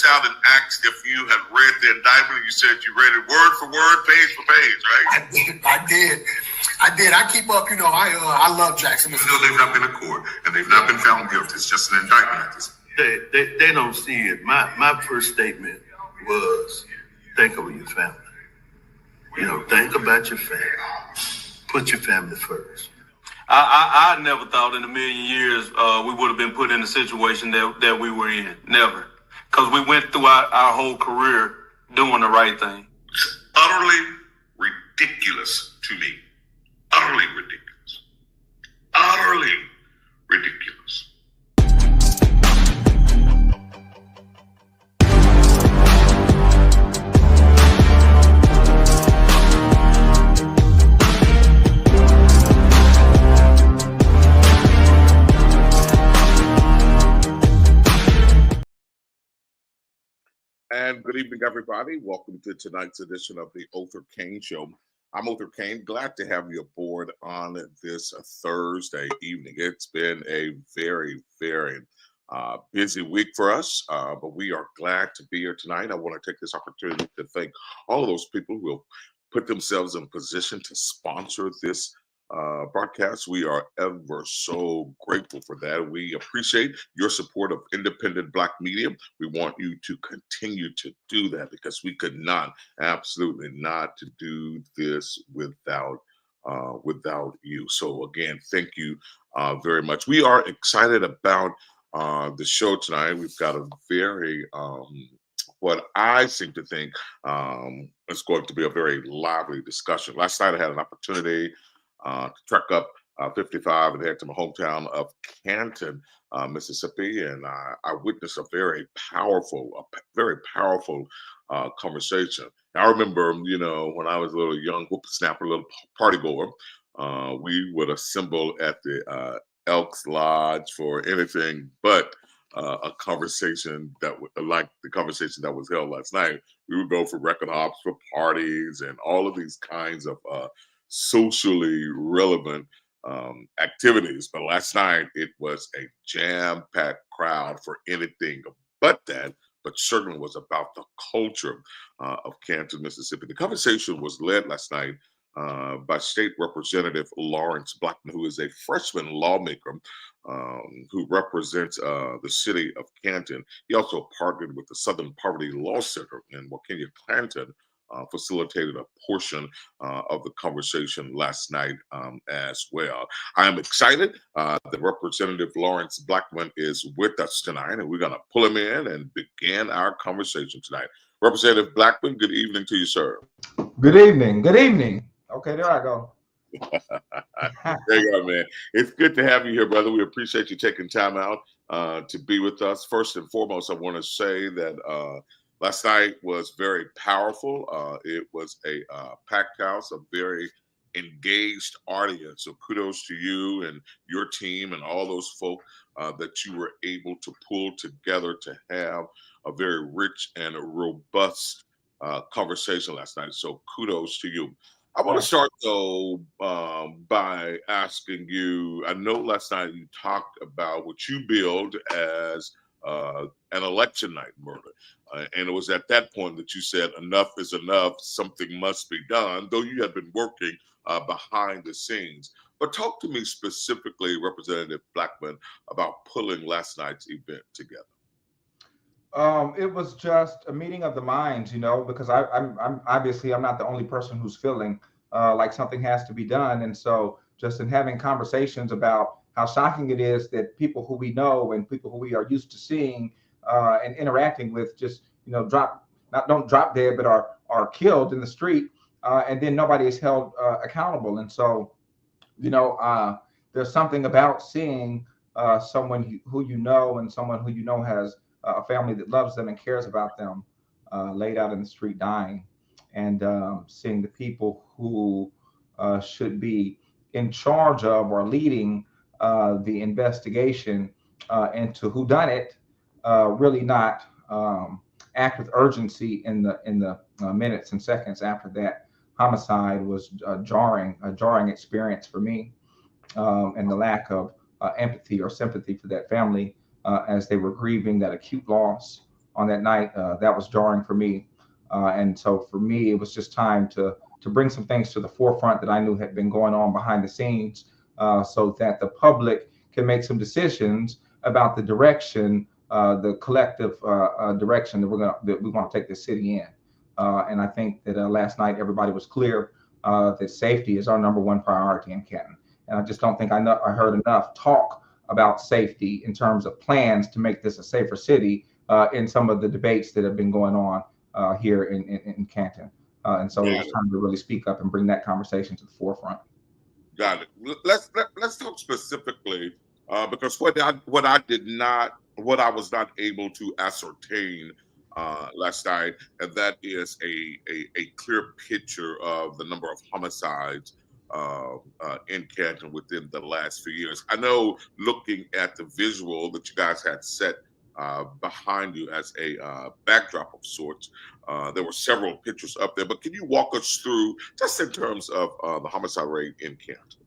Out and asked if you had read the indictment. You said you read it word for word, page for page, right? I did. I keep up. I love Jackson. Even though they've not been in court and they've not been found guilty, it's just an indictment at this point. They don't see it. My first statement was, think of your family. Think about your family. Put your family first. I never thought in a million years we would have been put in the situation that we were in. Never. Because we went through our whole career doing the right thing. It's utterly ridiculous to me. Utterly ridiculous. Utterly ridiculous. And good evening, everybody. Welcome to tonight's edition of the Othor Cain Show. I'm Othor Cain. Glad to have you aboard on this Thursday evening. It's been a very, very busy week for us, but we are glad to be here tonight. I want to take this opportunity to thank all of those people who have put themselves in position to sponsor this broadcast. We are ever so grateful for that. We appreciate your support of independent Black media. We want you to continue to do that because we could not, absolutely not, to do this without you. So again, thank you very much. We are excited about the show tonight. We've got a very what I seem to think is going to be a very lively discussion. Last night I had an opportunity to trek up 55 and head to my hometown of Canton, Mississippi, and I witnessed a very powerful conversation. I remember, when I was a little young whippersnapper, little party goer, we would assemble at the Elks Lodge for anything but a conversation like the conversation that was held last night. We would go for record hops, for parties, and all of these kinds of socially relevant activities. But last night it was a jam-packed crowd for anything but that, but certainly was about the culture of Canton, Mississippi. The conversation was led last night by State Representative Lawerence Blackmon, who is a freshman lawmaker who represents the city of Canton. He also partnered with the Southern Poverty Law Center in Wakenya, Canton, facilitated a portion of the conversation last night as well. I am excited that Representative Lawerence Blackmon is with us tonight, and we're going to pull him in and begin our conversation tonight. Representative Blackmon, good evening to you, sir. Good evening. Good evening. Okay, there I go. There you are, man. It's good to have you here, brother. We appreciate you taking time out to be with us. First and foremost, I want to say that last night was very powerful. It was a packed house, a very engaged audience. So kudos to you and your team and all those folk that you were able to pull together to have a very rich and robust conversation last night. So kudos to you. I want to start, though, by asking you, I know last night you talked about what you billed as an election night murder. And it was at that point that you said, enough is enough, something must be done, though you had been working behind the scenes. But talk to me specifically, Representative Blackmon, about pulling last night's event together. It was just a meeting of the minds, because I'm obviously I'm not the only person who's feeling like something has to be done. And so just in having conversations about how shocking it is that people who we know and people who we are used to seeing and interacting with just, don't drop dead, but are killed in the street. and then nobody is held accountable. And so, there's something about seeing someone who you know and someone who you know has a family that loves them and cares about them laid out in the street dying, and seeing the people who should be in charge of or leading the investigation into who done it really not act with urgency in the minutes and seconds after that homicide was a jarring experience for me, and the lack of empathy or sympathy for that family as they were grieving that acute loss on that night. That was jarring for me, and so for me, it was just time to bring some things to the forefront that I knew had been going on behind the scenes, so that the public can make some decisions about the direction, the collective direction that we want to take this city in. And I think that last night everybody was clear that safety is our number one priority in Canton. And I just don't think I heard enough talk about safety in terms of plans to make this a safer city in some of the debates that have been going on here in Canton. And so it was time to really speak up and bring that conversation to the forefront. Got it. Let's talk specifically because what I was not able to ascertain last night, and that is a clear picture of the number of homicides in Canton within the last few years. I know, looking at the visual that you guys had set behind you as a backdrop of sorts, there were several pictures up there, but can you walk us through just in terms of the homicide rate in Canton?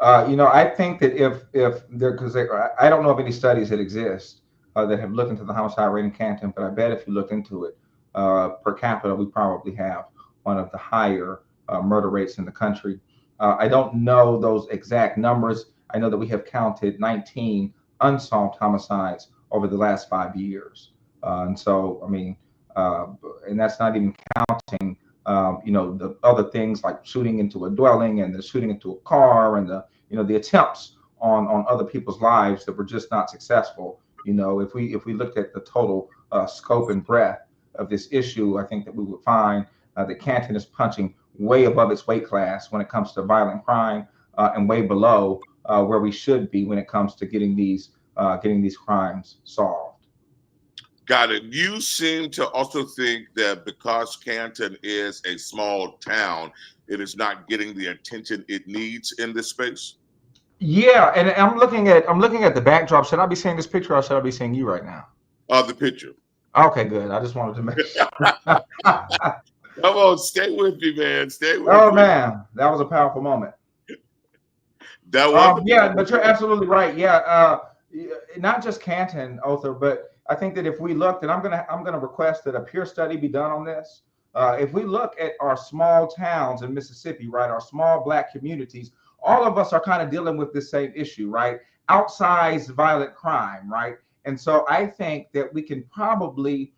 I think that if there, because I don't know of any studies that exist that have looked into the homicide rate in Canton, but I bet if you look into it per capita, we probably have one of the higher murder rates in the country. I don't know those exact numbers. I know that we have counted 19 unsolved homicides over the last 5 years. And so, I mean, and that's not even counting, the other things like shooting into a dwelling and the shooting into a car and the attempts on other people's lives that were just not successful. If we looked at the total scope and breadth of this issue, I think that we would find that Canton is punching way above its weight class when it comes to violent crime, and way below where we should be when it comes to getting these crimes solved. Got it. You seem to also think that because Canton is a small town, it is not getting the attention it needs in this space. Yeah, and I'm looking at the backdrop. Should I be seeing this picture or should I be seeing you right now? The picture. Okay, good. I just wanted to make sure. Come on, stay with me, man. Stay with me. Oh man, that was a powerful moment. That was yeah, but you're absolutely right. Yeah, not just Canton, Othor, but I think that if we looked, and I'm gonna request that a peer study be done on this. If we look at our small towns in Mississippi, right, our small Black communities, all of us are kind of dealing with the same issue, right? Outsized violent crime, right? And so I think that we can probably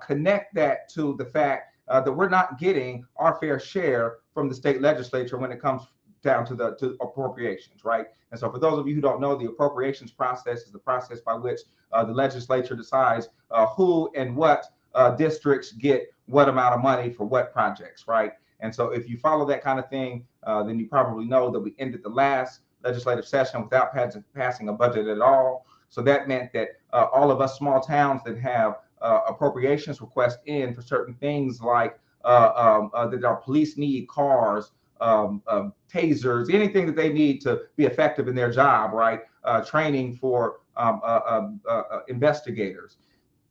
connect that to the fact that we're not getting our fair share from the state legislature when it comes down to appropriations, right? And so for those of you who don't know, the appropriations process is the process by which the legislature decides who and what districts get what amount of money for what projects, right? And so if you follow that kind of thing, then you probably know that we ended the last legislative session without passing a budget at all. So that meant that all of us small towns that have appropriations requests in for certain things like that our police need cars, tasers, anything that they need to be effective in their job, right? Training for investigators.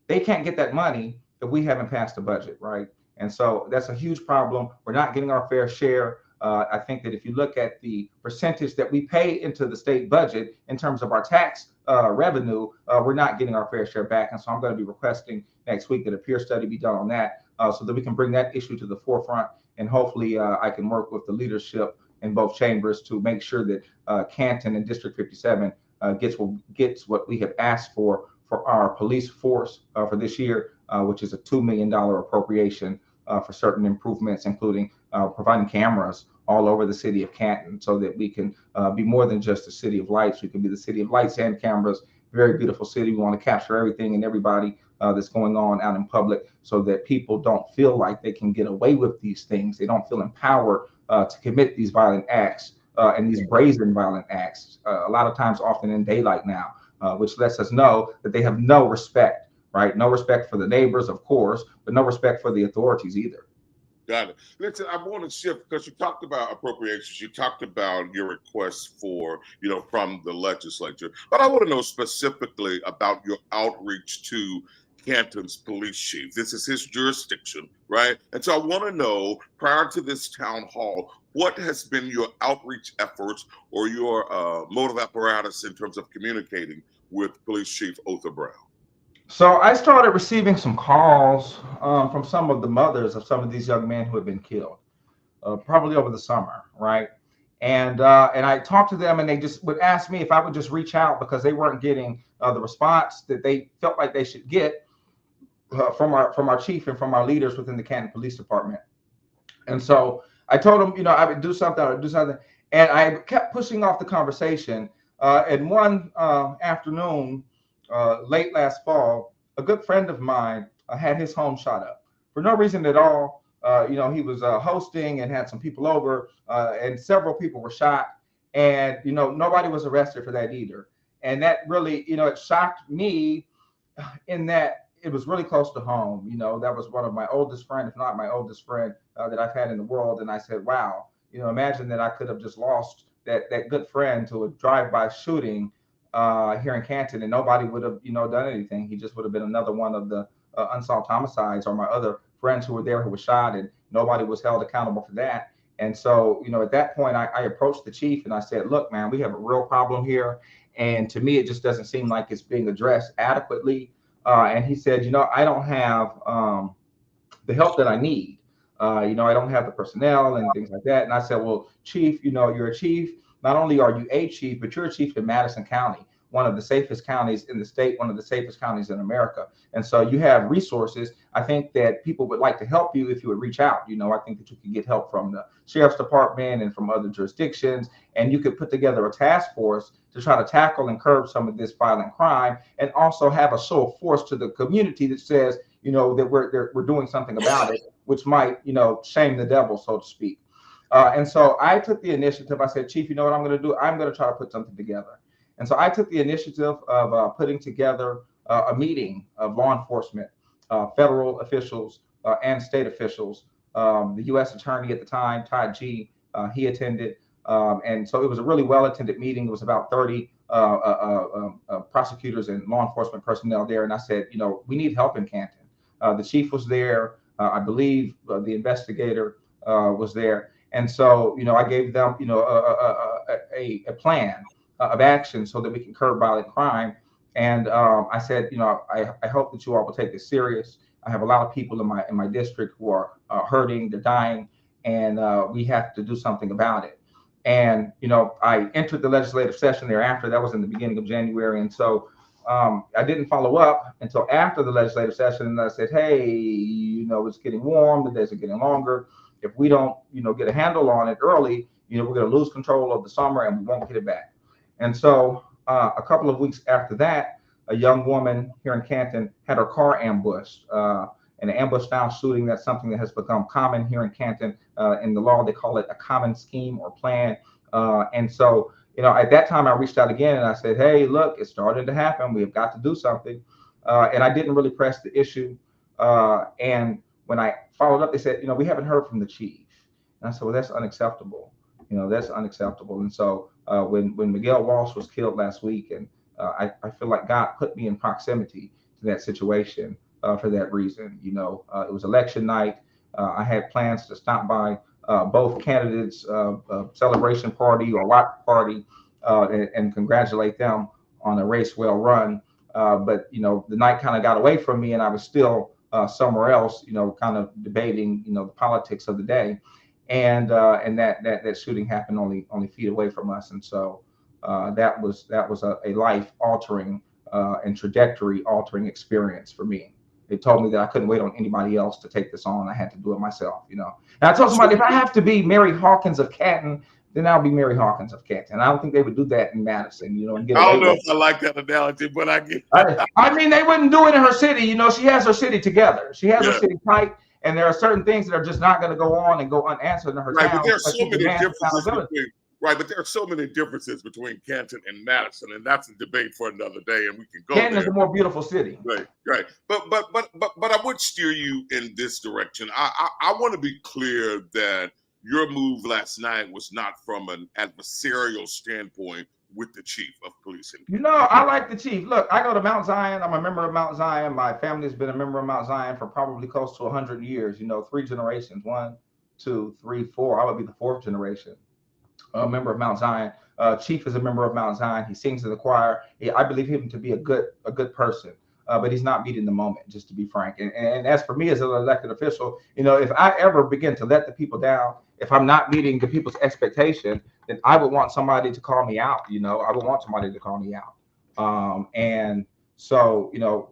They can't get that money if we haven't passed a budget, right? And so that's a huge problem. We're not getting our fair share. I think that if you look at the percentage that we pay into the state budget in terms of our tax revenue, we're not getting our fair share back. And so I'm going to be requesting next week that a peer study be done on that so that we can bring that issue to the forefront. And hopefully I can work with the leadership in both chambers to make sure that Canton and District 57 gets what we have asked for our police force for this year, which is a $2 million appropriation for certain improvements, including providing cameras all over the city of Canton so that we can be more than just a city of lights. We can be the city of lights and cameras. Very beautiful city. We want to capture everything and everybody that's going on out in public, so that people don't feel like they can get away with these things. They don't feel empowered to commit these violent acts and these brazen violent acts, a lot of times often in daylight now, which lets us know that they have no respect, right? No respect for the neighbors, of course, but no respect for the authorities either. Got it. Listen, I want to shift because you talked about appropriations. You talked about your requests for, from the legislature. But I want to know specifically about your outreach to Canton's police chief. This is his jurisdiction, right? And so I want to know, prior to this town hall, what has been your outreach efforts or your motive apparatus in terms of communicating with Police Chief Othor Brown? So I started receiving some calls from some of the mothers of some of these young men who had been killed, probably over the summer, right? And I talked to them, and they just would ask me if I would just reach out because they weren't getting the response that they felt like they should get from our chief and from our leaders within the Canton Police Department. And so I told them, I would do something, and I kept pushing off the conversation. And one afternoon, late last fall, a good friend of mine had his home shot up for no reason at all. He was hosting and had some people over, and several people were shot, and nobody was arrested for that either. And that really, it shocked me in that it was really close to home. That was one of my oldest friends, if not my oldest friend that I've had in the world. And I said, wow, imagine that I could have just lost that good friend to a drive-by shooting here in Canton, and nobody would have, done anything. He just would have been another one of the unsolved homicides, or my other friends who were there who were shot, and nobody was held accountable for that. And so, at that point, I approached the chief and I said, look, man, we have a real problem here. And to me, it just doesn't seem like it's being addressed adequately. And he said, I don't have the help that I need. I don't have the personnel and things like that. And I said, well, chief, you're a chief. Not only are you a chief, but you're a chief in Madison County, one of the safest counties in the state, one of the safest counties in America. And so you have resources. I think that people would like to help you if you would reach out. I think that you could get help from the sheriff's department and from other jurisdictions, and you could put together a task force to try to tackle and curb some of this violent crime, and also have a show of force to the community that says, that we're doing something about it, which might, shame the devil, so to speak. And so I took the initiative. I said, Chief, you know what I'm going to do? I'm going to try to put something together. And so I took the initiative of putting together a meeting of law enforcement, federal officials and state officials. The U.S. attorney at the time, Todd G., he attended. And so it was a really well-attended meeting. It was about 30 prosecutors and law enforcement personnel there. And I said, we need help in Canton. The chief was there. I believe the investigator was there. And so, I gave them, a plan of action so that we can curb violent crime. And I said, I hope that you all will take this serious. I have a lot of people in my district who are hurting, they're dying, and we have to do something about it. And, I entered the legislative session thereafter. That was in the beginning of January. And so I didn't follow up until after the legislative session. And I said, hey, it's getting warm, the days are getting longer. If we don't, get a handle on it early, we're going to lose control of the summer and we won't get it back. And so a couple of weeks after that, a young woman here in Canton had her car ambushed. An ambush-style shooting, that's something that has become common here in Canton. In the law, they call it a common scheme or plan. And so, at that time, I reached out again and I said, hey, look, it's starting to happen. We have got to do something. And I didn't really press the issue. And when I followed up, they said, we haven't heard from the chief. And I said, well, that's unacceptable. That's unacceptable. And so when Miguel Walsh was killed last week, and I feel like God put me in proximity to that situation for that reason. It was election night. I had plans to stop by both candidates' celebration party or watch party and congratulate them on a race well run. But, the night kind of got away from me, and I was still somewhere else, kind of debating, the politics of the day. And that shooting happened only feet away from us. And so that was a life altering and trajectory altering experience for me. It told me that I couldn't wait on anybody else to take this on. I had to do it myself, And I told somebody, if I have to be Mary Hawkins of Canton then I'll be Mary Hawkins of Canton. I don't think they would do that in Madison, you know, and get I away don't know with if I like that analogy, but I get. I mean, they wouldn't do it in her city. You know, she has her city together. She has her Yeah. city tight, and there are certain things that are just not going to go on and go unanswered in her Right, town. but there are so many differences accountability. between. Right, but there are so many differences between Canton and Madison, and that's a debate for another day, and we can go Canton there. is a more beautiful city. Right, right. But I would steer you in this direction. I want to be clear that your move last night was not from an adversarial standpoint with the chief of police. You know, I like the chief. Look, I go to Mount Zion. I'm a member of Mount Zion. My family's been a member of Mount Zion for probably close to 100 years. You know, 3 generations, 1, 2, 3, 4. I would be the 4th generation. A member of Mount Zion. Chief is a member of Mount Zion. He sings in the choir. I believe him to be a good person, but he's not meeting the moment, just to be frank. And as for me as an elected official, you know, if I ever begin to let the people down, if I'm not meeting the people's expectation, then I would want somebody to call me out. You know, I would want somebody to call me out. And so, you know,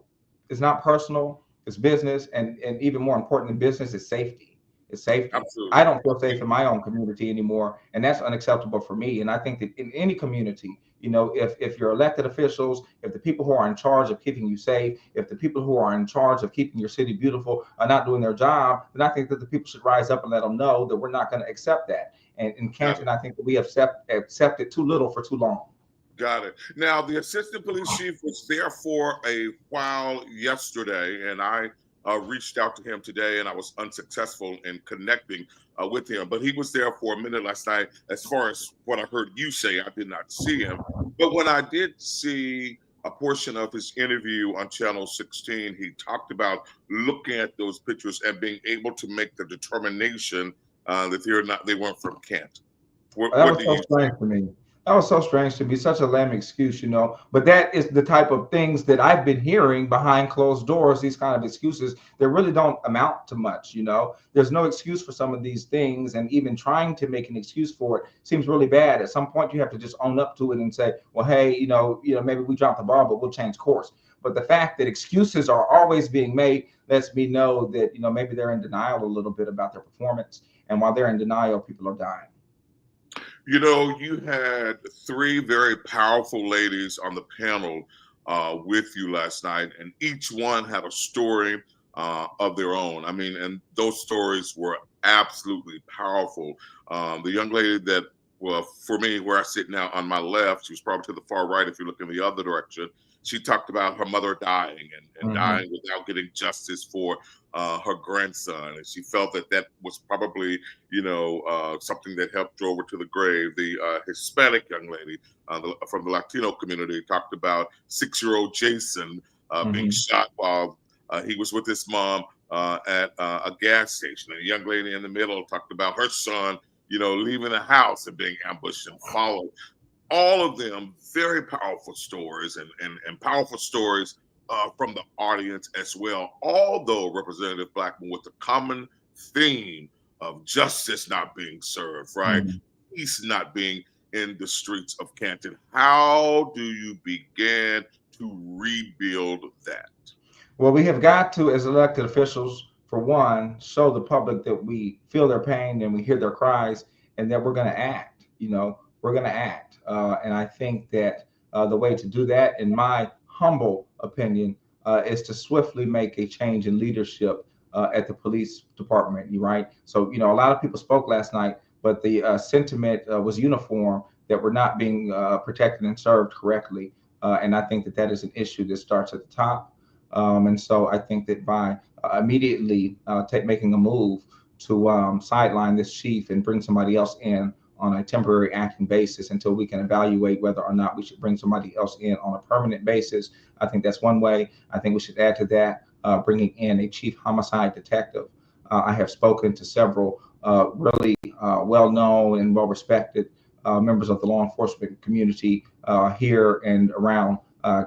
it's not personal, it's business, and even more important than business is safety. It's safety. Absolutely. I don't feel safe in my own community anymore, and that's unacceptable for me. And I think that in any community, you know, if you're elected officials, if the people who are in charge of keeping you safe, if the people who are in charge of keeping your city beautiful are not doing their job, then I think that the people should rise up and let them know that we're not going to accept that. And in Canton, I think that we have accepted too little for too long. Got it. Now, the assistant police chief was there for a while yesterday, and I reached out to him today, and I was unsuccessful in connecting with him. But he was there for a minute last night. As far as what I heard you say, I did not see him. But when I did see a portion of his interview on Channel 16, he talked about looking at those pictures and being able to make the determination that they weren't from Canton. That was so strange to me. That was so strange to me. Such a lame excuse, you know. But that is the type of things that I've been hearing behind closed doors. These kind of excuses that really don't amount to much. You know, there's no excuse for some of these things, and even trying to make an excuse for it seems really bad. At some point, you have to just own up to it and say, "Well, hey, you know, maybe we dropped the ball, but we'll change course." But the fact that excuses are always being made lets me know that, you know, maybe they're in denial a little bit about their performance, and while they're in denial, people are dying. You know, you had 3 very powerful ladies on the panel with you last night, and each one had a story of their own. I mean, and those stories were absolutely powerful. The young lady that, well, for me, where I sit now on my left, she was probably to the far right if you look in the other direction. She talked about her mother dying and dying without getting justice for her grandson, and she felt that was probably, you know, something that helped drove her to the grave. The Hispanic young lady from the Latino community talked about 6-year-old Jason being shot while he was with his mom at a gas station. And a young lady in the middle talked about her son, you know, leaving the house and being ambushed and followed. All of them very powerful stories and powerful stories from the audience as well. Although Representative Blackmon with the common theme of justice not being served, right? Peace not being in the streets of Canton. How do you begin to rebuild that? Well, we have got to, as elected officials, for one, show the public that we feel their pain and we hear their cries, and that we're going to act. You know, we're going to act. And I think that the way to do that, in my humble opinion, is to swiftly make a change in leadership at the police department. You right? So, you know, a lot of people spoke last night, but the sentiment was uniform that we're not being protected and served correctly. And I think that is an issue that starts at the top. And so I think that by immediately making a move to sideline this chief and bring somebody else in on a temporary acting basis until we can evaluate whether or not we should bring somebody else in on a permanent basis. I think that's one way. I think we should add to that bringing in a chief homicide detective. I have spoken to several really well-known and well-respected members of the law enforcement community here and around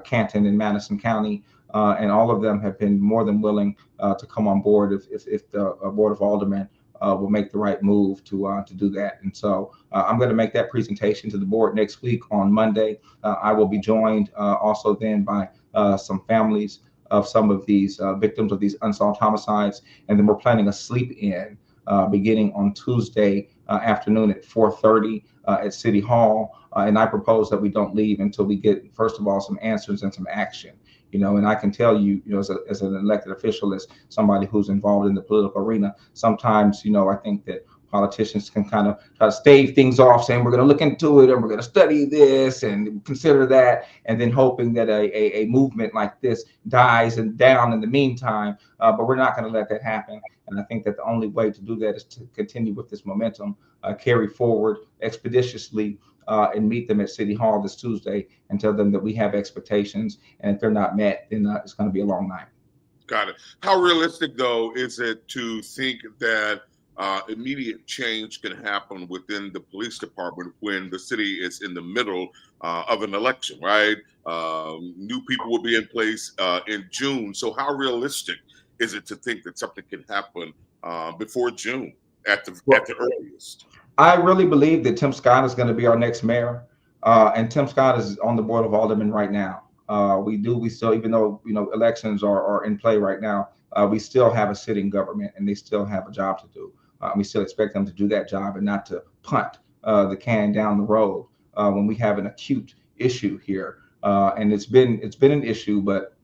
Canton and Madison County, and all of them have been more than willing to come on board if the Board of Aldermen will make the right move to do that. And so I'm going to make that presentation to the board next week on Monday. I will be joined also then by some families of some of these victims of these unsolved homicides, and then we're planning a sleep-in beginning on Tuesday afternoon at 4:30 at City Hall. And I propose that we don't leave until we get, first of all, some answers and some action. And I can tell you, as an elected official, as somebody who's involved in the political arena, sometimes, I think that politicians can kind of try to stave things off, saying we're going to look into it and we're going to study this and consider that, and then hoping that a movement like this dies and down in the meantime. But we're not going to let that happen. And I think that the only way to do that is to continue with this momentum, carry forward expeditiously, and meet them at City Hall this Tuesday and tell them that we have expectations, and if they're not met, then it's going to be a long night. Got it. How realistic, though, is it to think that immediate change can happen within the police department when the city is in the middle of an election, right? New people will be in place in June. So how realistic is it to think that something can happen before June at the earliest? I really believe that Tim Scott is going to be our next mayor, and Tim Scott is on the board of aldermen right now. We still, even though elections are in play right now, we still have a sitting government, and they still have a job to do. We still expect them to do that job and not to punt the can down the road when we have an acute issue here. And it's been an issue, but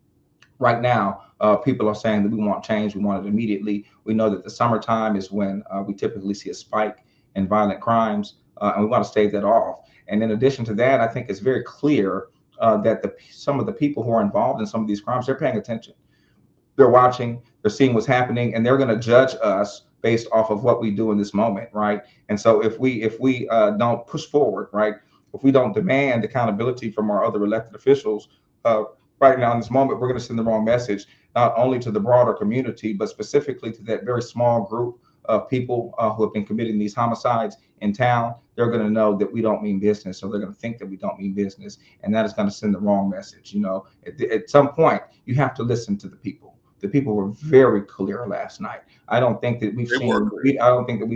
right now, people are saying that we want change. We want it immediately. We know that the summertime is when we typically see a spike in violent crimes, and we want to stave that off. And in addition to that, I think it's very clear that some of the people who are involved in some of these crimes, they're paying attention. They're watching, they're seeing what's happening, and they're going to judge us based off of what we do in this moment, right? And so if we don't push forward, right, if we don't demand accountability from our other elected officials right now in this moment, we're going to send the wrong message, not only to the broader community, but specifically to that very small group of people who have been committing these homicides in town. They're going to know that we don't mean business, so they're going to think that we don't mean business, and that is going to send the wrong message. At some point, you have to listen to the people. The people were very clear last night. I don't think that we've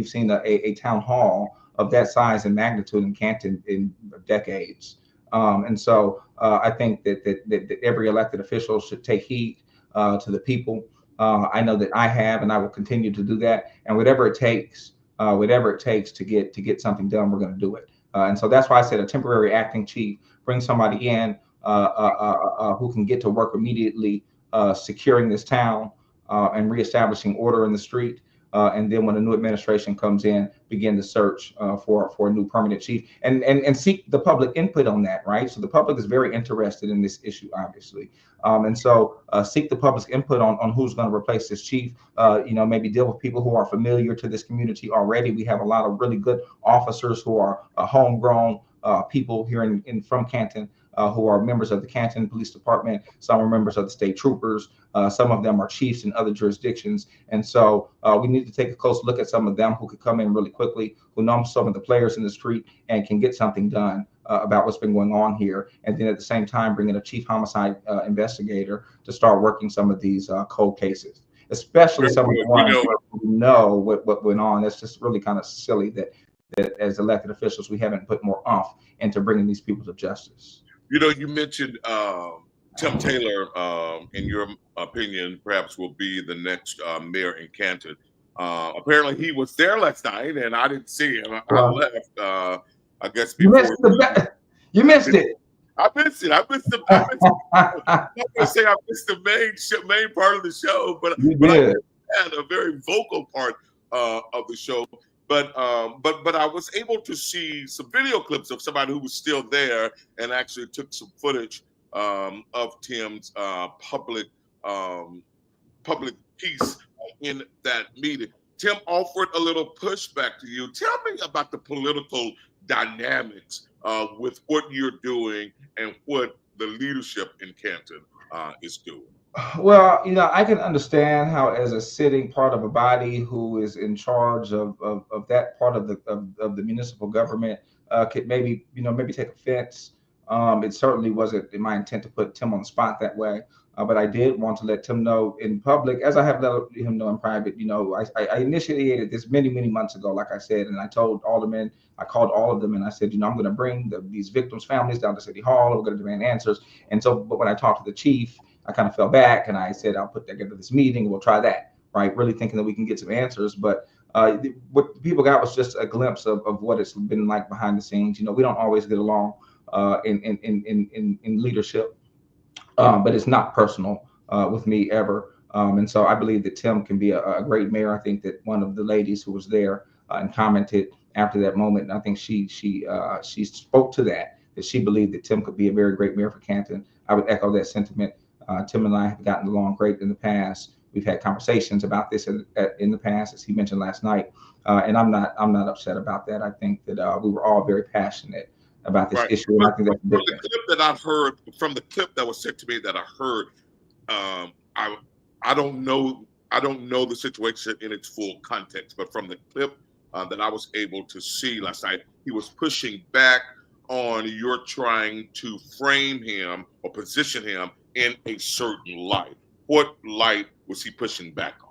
seen a town hall of that size and magnitude in Canton in decades. And so I think that every elected official should take heed to the people. I know that I have, and I will continue to do that. And whatever it takes to get something done, we're going to do it. And so that's why I said a temporary acting chief, bring somebody in who can get to work immediately, securing this town and reestablishing order in the street. And then when a new administration comes in, begin the search for a new permanent chief and seek the public input on that, right? So the public is very interested in this issue, obviously. And so seek the public's input on who's going to replace this chief, maybe deal with people who are familiar to this community already. We have a lot of really good officers who are homegrown people here from Canton, who are members of the Canton Police Department. Some are members of the state troopers. Some of them are chiefs in other jurisdictions. And so we need to take a close look at some of them who could come in really quickly, who know some of the players in the street and can get something done about what's been going on here. And then at the same time, bring in a chief homicide investigator to start working some of these cold cases, especially some of the ones where we know what went on. That's just really kind of silly that as elected officials, we haven't put more oomph into bringing these people to justice. You mentioned Tim Taylor, in your opinion, perhaps will be the next mayor in Canton. Apparently, he was there last night, and I didn't see him. I left. I guess before you missed it. I missed it. I'm not gonna say I missed the main part of the show, but I had a very vocal part of the show. But I was able to see some video clips of somebody who was still there and actually took some footage of Tim's public piece in that meeting. Tim offered a little pushback to you. Tell me about the political dynamics with what you're doing and what the leadership in Canton is doing. Well, I can understand how, as a sitting part of a body who is in charge of that part of the municipal government, could maybe take offense. It certainly wasn't in my intent to put Tim on the spot that way, but I did want to let Tim know in public, as I have let him know in private. I initiated this many months ago, like I said, and I told aldermen, I called all of them, and I said, I'm going to bring these victims' families down to City Hall. We're going to demand answers. And so, but when I talked to the chief, I kind of fell back and I said, I'll put together this meeting. We'll try that, right? Really thinking that we can get some answers. But What people got was just a glimpse of what it's been like behind the scenes. We don't always get along in leadership, but it's not personal with me ever. And so I believe that Tim can be a great mayor. I think that one of the ladies who was there and commented after that moment, and I think she spoke to that she believed that Tim could be a very great mayor for Canton. I would echo that sentiment. Tim and I have gotten along great in the past. We've had conversations about this in the past, as he mentioned last night, and I'm not upset about that. I think that we were all very passionate about this Right. issue, and I think that's a big From the clip that I heard, from the clip that was sent to me that I heard, I don't know the situation in its full context, but from the clip that I was able to see last night, he was pushing back on you're trying to frame him or position him in a certain light. What light was he pushing back on?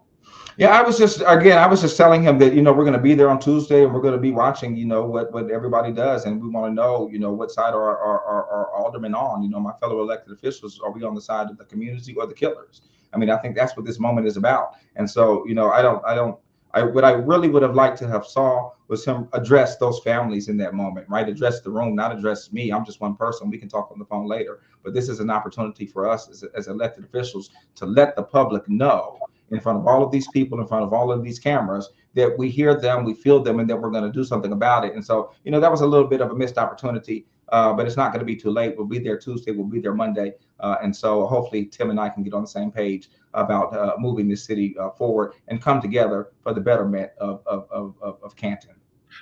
Yeah, I was just telling him that we're going to be there on Tuesday and we're going to be watching what everybody does, and we want to know what side are our aldermen on. My fellow elected officials, are we on the side of the community or the killers? I mean, I think that's what this moment is about. And so what I really would have liked to have saw was him address those families in that moment, right? Address the room, not address me. I'm just one person. We can talk on the phone later, but this is an opportunity for us as elected officials to let the public know, in front of all of these people, in front of all of these cameras, that we hear them, we feel them, and that we're going to do something about it. And so, that was a little bit of a missed opportunity, but it's not going to be too late. We'll be there Tuesday, we'll be there Monday. And so hopefully Tim and I can get on the same page about moving this city forward and come together for the betterment of Canton.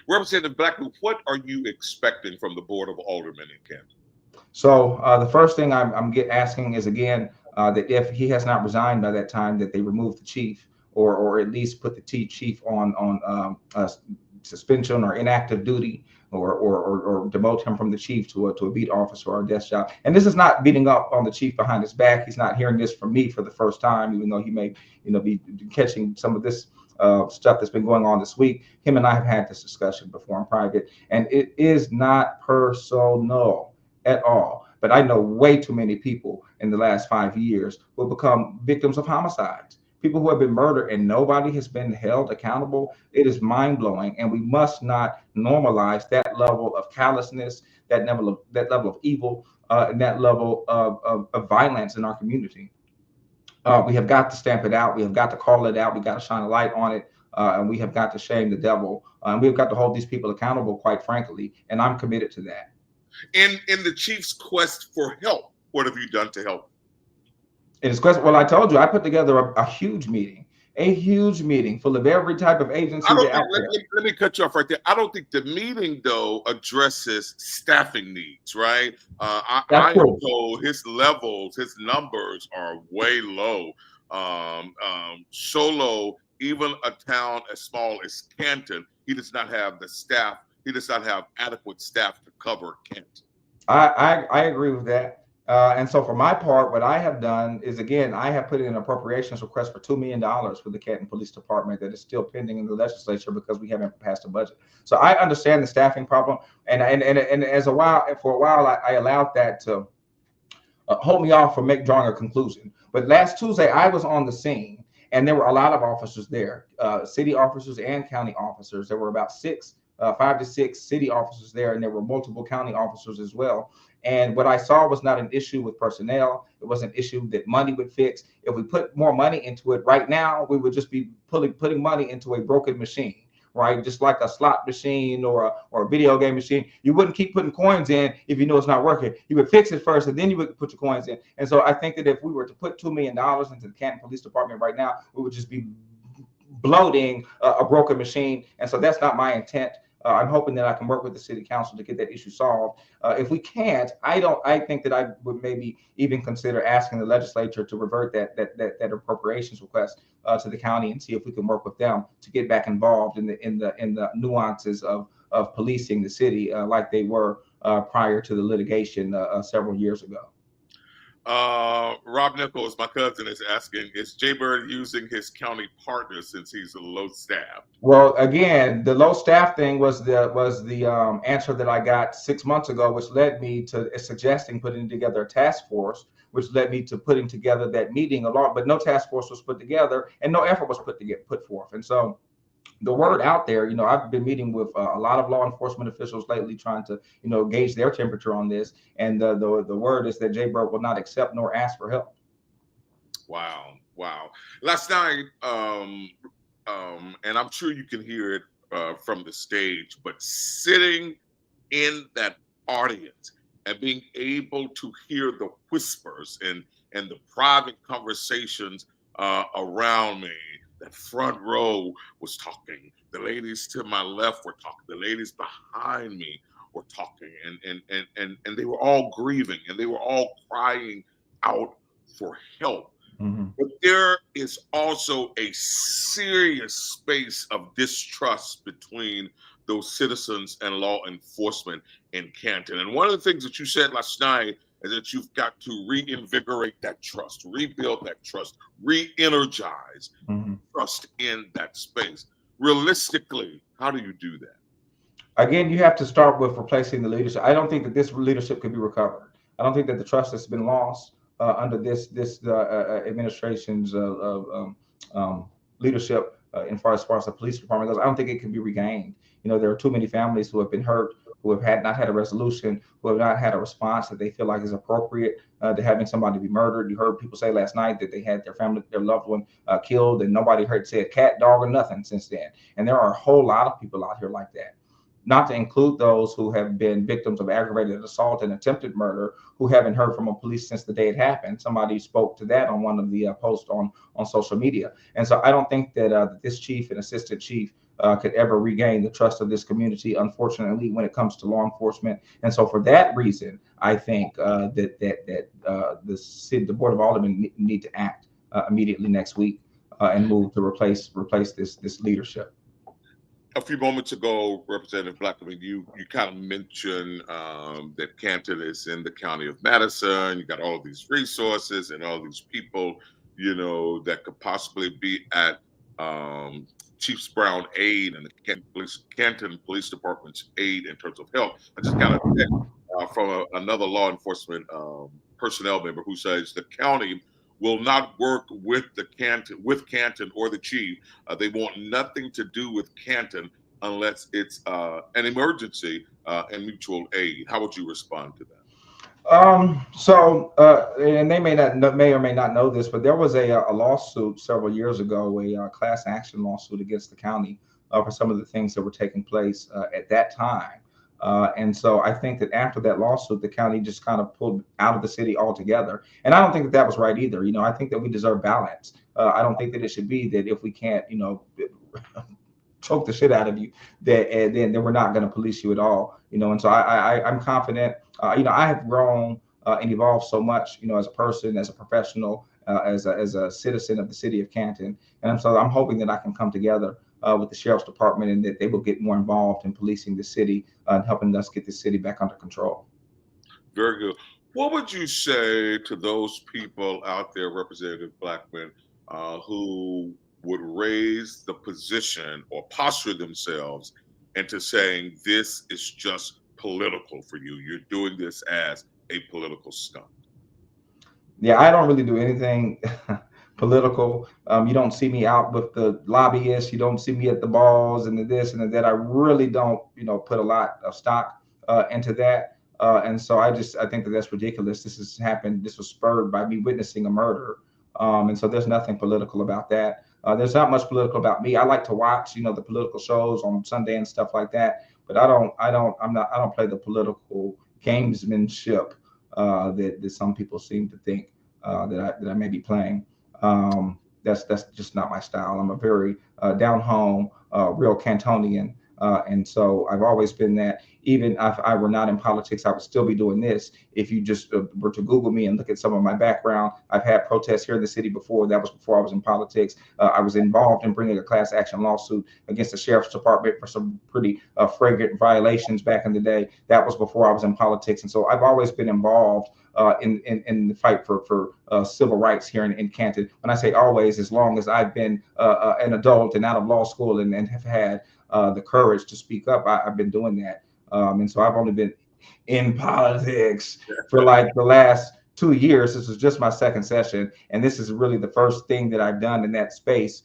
Representative Blackmon, what are you expecting from the Board of Aldermen in Canton? So the first thing I'm asking is, again, that if he has not resigned by that time, that they remove the chief, or at least put the chief on suspension or inactive duty, or demote him from the chief to a beat officer or a desk job. And this is not beating up on the chief behind his back. He's not hearing this from me for the first time, even though he may be catching some of this stuff that's been going on this week. Him and I have had this discussion before in private, and it is not personal at all. But I know way too many people in the last 5 years who have become victims of homicides, people who have been murdered, and nobody has been held accountable. It is mind-blowing, and we must not normalize that level of callousness, that level of evil, and that level of violence in our community. We have got to stamp it out. We have got to call it out. We got to shine a light on it, and we have got to shame the devil. And we've got to hold these people accountable, quite frankly, and I'm committed to that. In the chief's quest for help, what have you done to help? In his quest, well, I told you, I put together a huge meeting full of every type of agency. Let me cut you off right there. I don't think the meeting, though, addresses staffing needs, right? I know his numbers are way low. So low, even a town as small as Canton, he does not have the staff. He does not have adequate staff to cover Canton. I agree with that. And so for my part, what I have done is, again, I have put in an appropriations request for $2 million for the Canton Police Department that is still pending in the legislature because we haven't passed a budget. So I understand the staffing problem. And for a while, I allowed that to hold me off from drawing a conclusion. But last Tuesday, I was on the scene, and there were a lot of officers there, city officers and county officers. There were about 5 to 6 city officers there, and there were multiple county officers as well. And what I saw was not an issue with personnel. It was an issue that money would fix. If we put more money into it right now, we would just be putting money into a broken machine, right? Just like a slot machine or a video game machine. You wouldn't keep putting coins in if you know it's not working. You would fix it first, and then you would put your coins in. And so I think that if we were to put $2 million into the Canton Police Department right now, we would just be bloating a broken machine. And so that's not my intent. I'm hoping that I can work with the city council to get that issue solved. If we can't, I think that I would maybe even consider asking the legislature to revert that appropriations request to the county and see if we can work with them to get back involved in the nuances of policing the city like they were prior to the litigation several years ago. Rob Nichols, my cousin, is asking, is Jay Bird using his county partner since he's a low staff? Well, again, the low staff thing was the answer that I got 6 months ago, which led me to suggesting putting together a task force, which led me to putting together that meeting along, but no task force was put together and no effort was put forth. And so the word out there, I've been meeting with a lot of law enforcement officials lately, trying to, gauge their temperature on this. And the word is that Jay Bird will not accept nor ask for help. Wow, wow. Last night, and I'm sure you can hear it from the stage, but sitting in that audience and being able to hear the whispers and the private conversations around me. That front row was talking. The ladies to my left were talking. The ladies behind me were talking, and they were all grieving, and they were all crying out for help. Mm-hmm. But there is also a serious space of distrust between those citizens and law enforcement in Canton. And one of the things that you said last night is that you've got to reinvigorate that trust, rebuild that trust, re-energize trust in that space. Realistically, how do you do that? Again, you have to start with replacing the leadership. I don't think that this leadership could be recovered. I don't think that the trust that's been lost under this administration's leadership, as far as the police department goes, I don't think it can be regained. There are too many families who have been hurt, who have not had a resolution, who have not had a response that they feel like is appropriate to having somebody be murdered. You heard people say last night that they had their family, their loved one killed, and nobody heard said cat, dog, or nothing since then. And there are a whole lot of people out here like that. Not to include those who have been victims of aggravated assault and attempted murder, who haven't heard from a police since the day it happened. Somebody spoke to that on one of the posts on social media. And so I don't think that this chief and assistant chief could ever regain the trust of this community, unfortunately, when it comes to law enforcement. And so for that reason, I think that the Board of Aldermen need to act immediately next week and move to replace this leadership. A few moments ago, Representative Blackmon, you kind of mentioned that Canton is in the county of Madison. You got all of these resources and all these people, that could possibly be at Chief Brown aid and the Canton Police Department's aid in terms of help. I just got a text from another law enforcement personnel member who says the county will not work with Canton or the chief. They want nothing to do with Canton unless it's an emergency and mutual aid. How would you respond to that? And they may or may not know this, but there was a lawsuit several years ago, a class action lawsuit against the county for some of the things that were taking place at that time. And so I think that after that lawsuit, the county just kind of pulled out of the city altogether. And I don't think that was right either. I think that we deserve balance. I don't think that it should be that if we can't, choke the shit out of you, that then we're not going to police you at all. And so I'm confident. I have grown and evolved so much, as a person, as a professional, as a citizen of the city of Canton. And so I'm hoping that I can come together with the sheriff's department, and that they will get more involved in policing the city and helping us get the city back under control. Very good. What would you say to those people out there, Representative Blackmon, who would raise the position or posture themselves into saying this is just political for you? You're doing this as a political stunt. Yeah, I don't really do anything political. You don't see me out with the lobbyists. You don't see me at the balls and the this and the that. I really don't, put a lot of stock into that. And so I think that that's ridiculous. This has happened. This was spurred by me witnessing a murder. And so there's nothing political about that. There's not much political about me. I like to watch, the political shows on Sunday and stuff like that. But I don't play the political gamesmanship that some people seem to think that I may be playing. That's just not my style. I'm a very down home, real Cantonian. And so I've always been that. Even if I were not in politics, I would still be doing this. If you just were to Google me and look at some of my background, I've had protests here in the city before. That was before I was in politics. I was involved in bringing a class action lawsuit against the sheriff's department for some pretty flagrant violations back in the day. That was before I was in politics. And so I've always been involved in the fight for civil rights here in Canton. When I say always, as long as I've been an adult and out of law school and have had the courage to speak up, I've been doing that. And so I've only been in politics for like the last 2 years. This was just my second session, and this is really the first thing that I've done in that space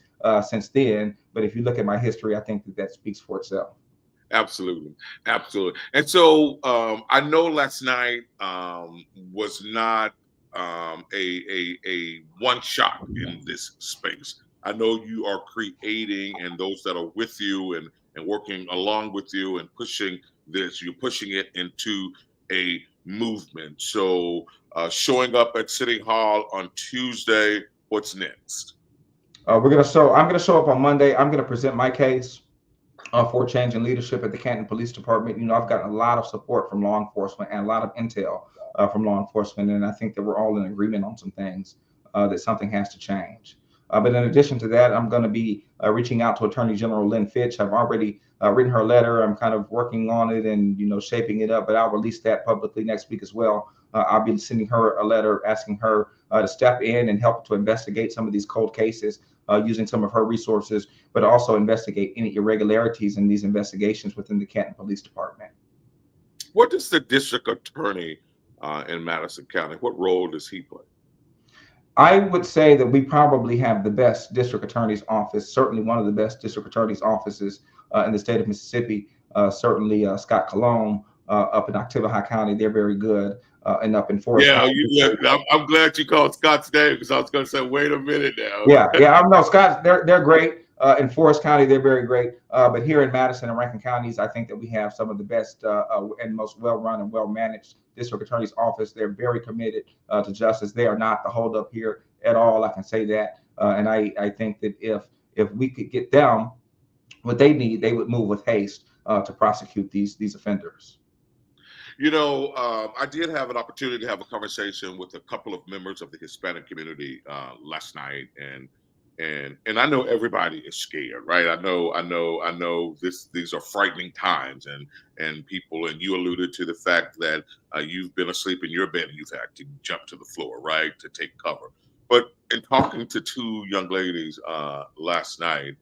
since then. But if you look at my history, I think that that speaks for itself. Absolutely, absolutely. And so I know last night was not a one shot in this space. I know you are creating, and those that are with you and working along with you and pushing this, you're pushing it into a movement. So showing up at City Hall on Tuesday, what's next? I'm going to show up on Monday. I'm going to present my case for change in leadership at the Canton Police Department. You know, I've gotten a lot of support from law enforcement and a lot of intel from law enforcement, and I think that we're all in agreement on some things, that something has to change. But in addition to that, I'm going to be reaching out to Attorney General Lynn Fitch. I've already written her letter. I'm kind of working on it and, you know, shaping it up, but I'll release that publicly next week as well. I'll be sending her a letter asking her to step in and help to investigate some of these cold cases using some of her resources, but also investigate any irregularities in these investigations within the Canton Police Department. What does the district attorney in Madison County, what role does he play? I would say that we probably have the best district attorney's office, certainly one of the best district attorney's offices in the state of Mississippi. Certainly Scott Cologne up in Oktibbeha County, they're very good. And up in Forest County. I'm glad you called Scott's name, because I was going to say, wait a minute now. Yeah, I know Scott. They're great. In Forest County, they're very great. But here in Madison and Rankin counties, I think that we have some of the best and most well-run and well-managed district attorney's office. They're very committed to justice. They are not the holdup here at all. I can say that. And I think that if we could get them what they need, they would move with haste to prosecute these offenders. You know, I did have an opportunity to have a conversation with a couple of members of the Hispanic community last night, and I know everybody is scared, right? I know these are frightening times, and people, and you alluded to the fact that you've been asleep in your bed and you've had to jump to the floor, right, to take cover. But in talking to two young ladies last night,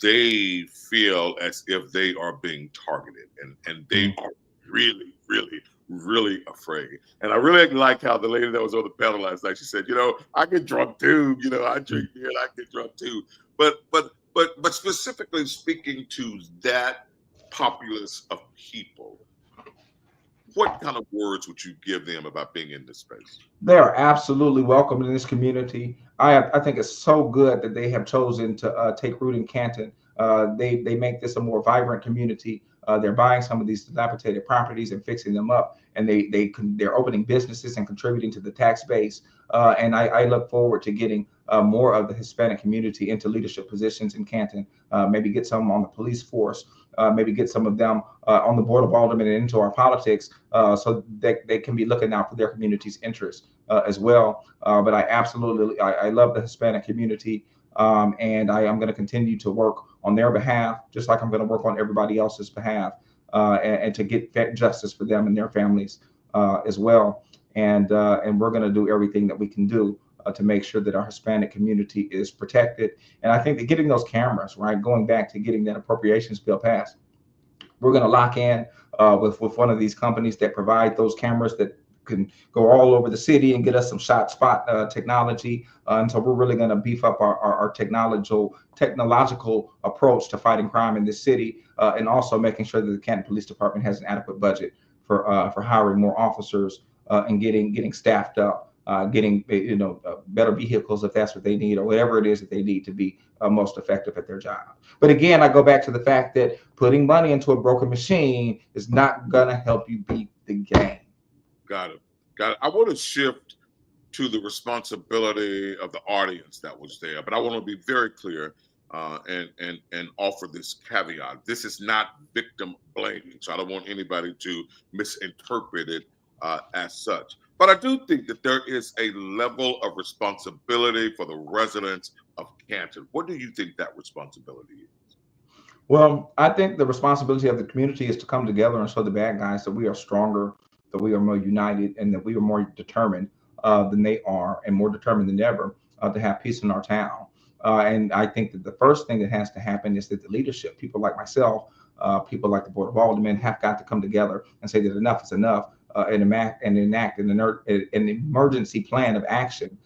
they feel as if they are being targeted, and they are really, really, really afraid. And I really like how the lady that was on the panel last night, she said, you know, I get drunk too. You know, I drink beer and I get drunk too. But specifically speaking to that populace of people, what kind of words would you give them about being in this space? They are absolutely welcome in this community. I think it's so good that they have chosen to take root in Canton. They make this a more vibrant community. They're buying some of these dilapidated properties and fixing them up, and they're opening businesses and contributing to the tax base. And I look forward to getting more of the Hispanic community into leadership positions in Canton. Maybe get some on the police force. Maybe get some of them on the board of aldermen and into our politics, so that they can be looking out for their community's interests as well. But I love the Hispanic community. And I am going to continue to work on their behalf, just like I'm going to work on everybody else's behalf, and to get justice for them and their families as well. And we're going to do everything that we can do to make sure that our Hispanic community is protected. And I think that getting those cameras, right, going back to getting that appropriations bill passed, we're going to lock in with one of these companies that provide those cameras that can go all over the city and get us some spot technology. And so we're really going to beef up our technological approach to fighting crime in this city, and also making sure that the Canton Police Department has an adequate budget for hiring more officers and getting staffed up, getting better vehicles if that's what they need, or whatever it is that they need to be most effective at their job. But again, I go back to the fact that putting money into a broken machine is not going to help you beat the game. Got it. I want to shift to the responsibility of the audience that was there, but I want to be very clear and offer this caveat. This is not victim blaming, so I don't want anybody to misinterpret it as such. But I do think that there is a level of responsibility for the residents of Canton. What do you think that responsibility is? Well, I think the responsibility of the community is to come together and show the bad guys that we are stronger, that we are more united, and that we are more determined than they are, and more determined than ever to have peace in our town. And I think that the first thing that has to happen is that the leadership, people like myself, people like the Board of Aldermen, have got to come together and say that enough is enough. and enact an emergency plan of action.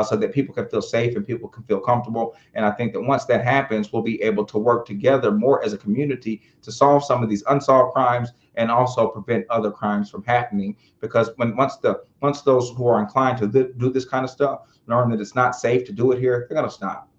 So that people can feel safe and people can feel comfortable. And I think that once that happens, we'll be able to work together more as a community to solve some of these unsolved crimes and also prevent other crimes from happening. Because once those who are inclined to do this kind of stuff learn that it's not safe to do it here, they're going to stop.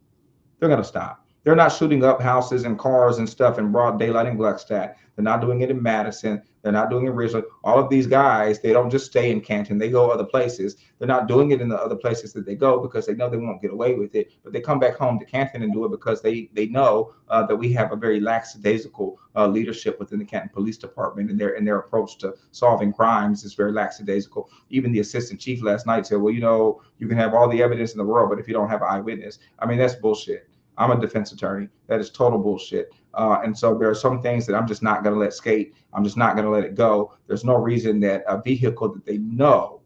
They're going to stop. They're not shooting up houses and cars and stuff in broad daylight in Gluckstadt. They're not doing it in Madison. They're not doing it in Ridgeland. All of these guys, they don't just stay in Canton. They go other places. They're not doing it in the other places that they go because they know they won't get away with it. But they come back home to Canton and do it because they know that we have a very lackadaisical leadership within the Canton Police Department, and their approach to solving crimes is very lackadaisical. Even the assistant chief last night said, well, you can have all the evidence in the world, but if you don't have an eyewitness, I mean, that's bullshit. I'm a defense attorney. That is total bullshit. And so there are some things that I'm just not going to let skate. I'm just not going to let it go. There's no reason that a vehicle that they know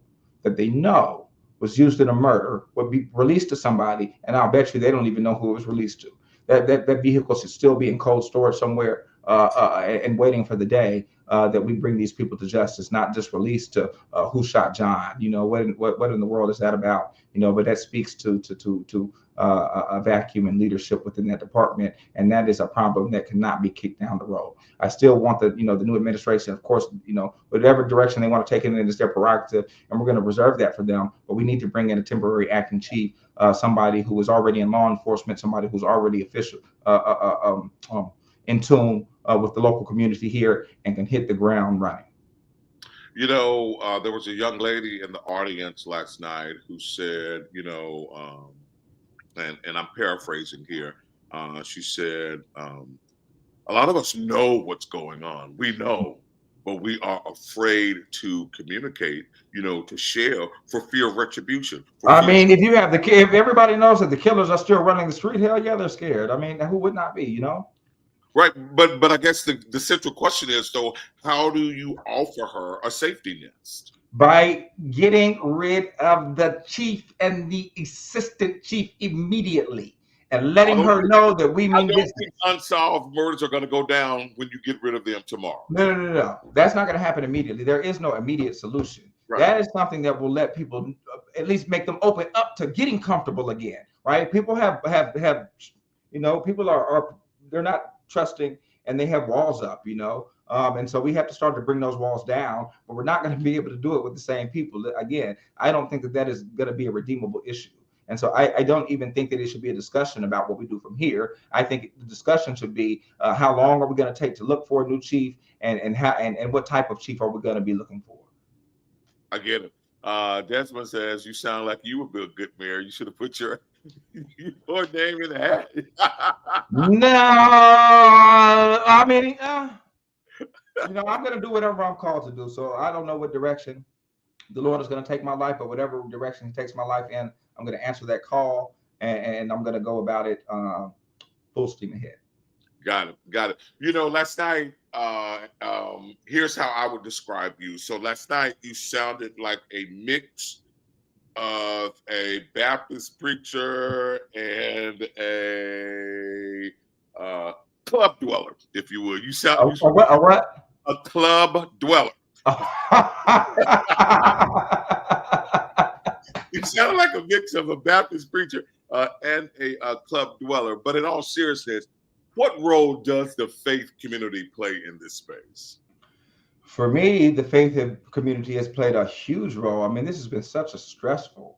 was used in a murder would be released to somebody, and I'll bet you they don't even know who it was released to. That vehicle should still be in cold storage somewhere and waiting for the day that we bring these people to justice, not just released to who shot John. What in the world is that about? But that speaks to a vacuum in leadership within that department, and that is a problem that cannot be kicked down the road. I still want the new administration, of course, whatever direction they want to take it in is their prerogative, and we're going to reserve that for them. But we need to bring in a temporary acting chief, somebody who is already in law enforcement, somebody who's already official, in tune with the local community here, and can hit the ground running. There was a young lady in the audience last night who said, and I'm paraphrasing here, she said, a lot of us know what's going on. We know, but we are afraid to communicate, to share for fear of retribution. If everybody knows that the killers are still running the street, hell yeah, they're scared. I mean, who would not be, Right, but I guess the central question is, though, how do you offer her a safety nest? By getting rid of the chief and the assistant chief immediately, and letting her know that we mean business. I don't think unsolved murders are going to go down when you get rid of them tomorrow. No. That's not going to happen immediately. There is no immediate solution. Right. That is something that will let people, at least make them open up to getting comfortable again. Right? People have people are they're not trusting, and they have walls up. And so we have to start to bring those walls down, but we're not going to be able to do it with the same people. Again, I don't think that is going to be a redeemable issue. And so I don't even think that it should be a discussion about what we do from here. I think the discussion should be how long are we going to take to look for a new chief, and what type of chief are we going to be looking for? I get it. Desmond says, you sound like you would be a good mayor. You should have put your name in the hat. No, I mean, I'm going to do whatever I'm called to do. So I don't know what direction the Lord is going to take my life, but whatever direction he takes my life in, I'm going to answer that call, and I'm going to go about it full steam ahead. Got it. Last night, here's how I would describe you. So last night, you sounded like a mix of a Baptist preacher and a club dweller, if you would. You sound what? A club dweller. You sound like a mix of a Baptist preacher and a club dweller. But in all seriousness, what role does the faith community play in this space? For me, the faith community has played a huge role. I mean, this has been such a stressful